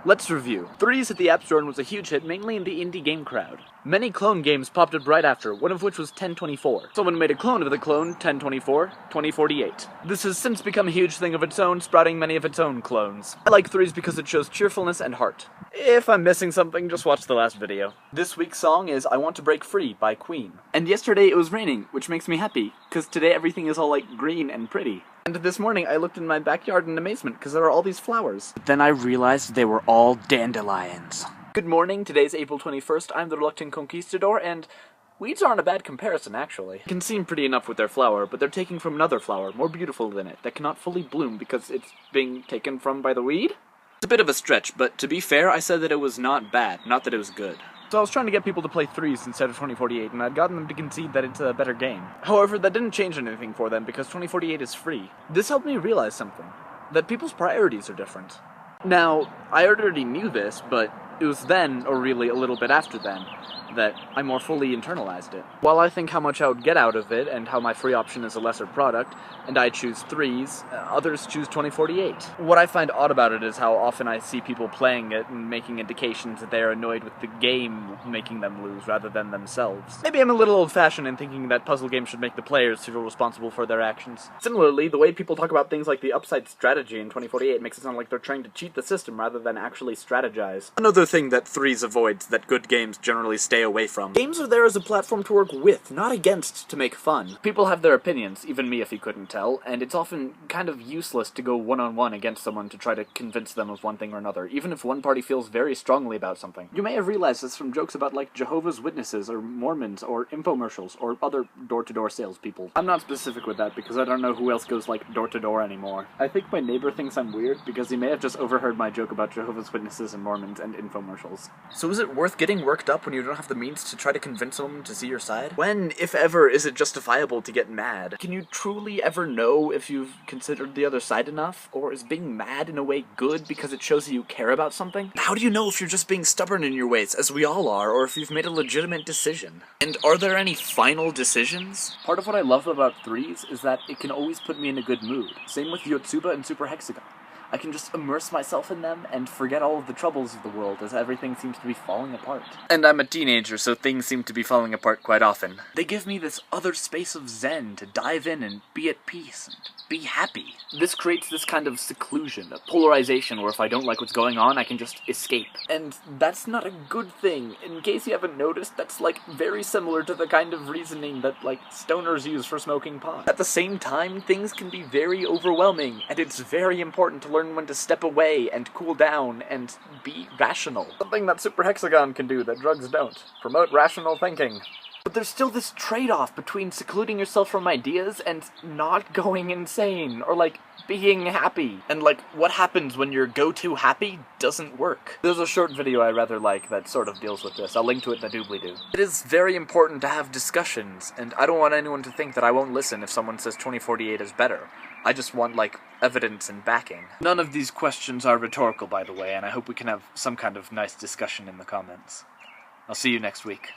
Let's review. Threes hit the App Store and was a huge hit, mainly in the indie game crowd. Many clone games popped up right after, one of which was 1024. Someone made a clone of the clone, 1024, 2048. This has since become a huge thing of its own, sprouting many of its own clones. I like Threes because it shows cheerfulness and heart. If I'm missing something, just watch the last video. This week's song is I Want to Break Free by Queen. And yesterday it was raining, which makes me happy, because today everything is all like green and pretty. And this morning I looked in my backyard in amazement because there are all these flowers. But then I realized they were all dandelions. Good morning, today's April 21st, I'm the Reluctant Conquistador, and weeds aren't a bad comparison, actually. It can seem pretty enough with their flower, but they're taking from another flower, more beautiful than it, that cannot fully bloom because it's being taken from by the weed? It's a bit of a stretch, but to be fair, I said that it was not bad, not that it was good. So I was trying to get people to play Threes instead of 2048, and I'd gotten them to concede that it's a better game. However, that didn't change anything for them, because 2048 is free. This helped me realize something. That people's priorities are different. Now, I already knew this, but it was then, or really a little bit after then, that I more fully internalized it. While I think how much I would get out of it, and how my free option is a lesser product, and I choose Threes, others choose 2048. What I find odd about it is how often I see people playing it and making indications that they are annoyed with the game making them lose rather than themselves. Maybe I'm a little old-fashioned in thinking that puzzle games should make the players feel responsible for their actions. Similarly, the way people talk about things like the upside strategy in 2048 makes it sound like they're trying to cheat the system rather than actually strategize. Another thing that Threes avoids that good games generally stay away from. Games are there as a platform to work with, not against to make fun. People have their opinions, even me if you couldn't tell, and it's often kind of useless to go one-on-one against someone to try to convince them of one thing or another, even if one party feels very strongly about something. You may have realized this from jokes about like Jehovah's Witnesses or Mormons or infomercials or other door-to-door salespeople. I'm not specific with that because I don't know who else goes like door-to-door anymore. I think my neighbor thinks I'm weird because he may have just overheard my joke about Jehovah's Witnesses and Mormons and infomercials. So is it worth getting worked up when you don't have the means to try to convince someone to see your side? When, if ever, is it justifiable to get mad? Can you truly ever know if you've considered the other side enough? Or is being mad in a way good because it shows that you care about something? How do you know if you're just being stubborn in your ways, as we all are, or if you've made a legitimate decision? And are there any final decisions? Part of what I love about Threes is that it can always put me in a good mood. Same with Yotsuba and Super Hexagon. I can just immerse myself in them and forget all of the troubles of the world as everything seems to be falling apart. And I'm a teenager, so things seem to be falling apart quite often. They give me this other space of zen to dive in and be at peace and be happy. This creates this kind of seclusion, a polarization where if I don't like what's going on, I can just escape. And that's not a good thing. In case you haven't noticed, that's like very similar to the kind of reasoning that like stoners use for smoking pot. At the same time, things can be very overwhelming, and it's very important to learn when to step away and cool down and be rational. Something that Super Hexagon can do that drugs don't. Promote rational thinking. But there's still this trade-off between secluding yourself from ideas and not going insane, or like, being happy. And like, what happens when your go-to happy doesn't work? There's a short video I rather like that sort of deals with this. I'll link to it in the doobly-doo. It is very important to have discussions, and I don't want anyone to think that I won't listen if someone says 2048 is better. I just want, like, evidence and backing. None of these questions are rhetorical, by the way, and I hope we can have some kind of nice discussion in the comments. I'll see you next week.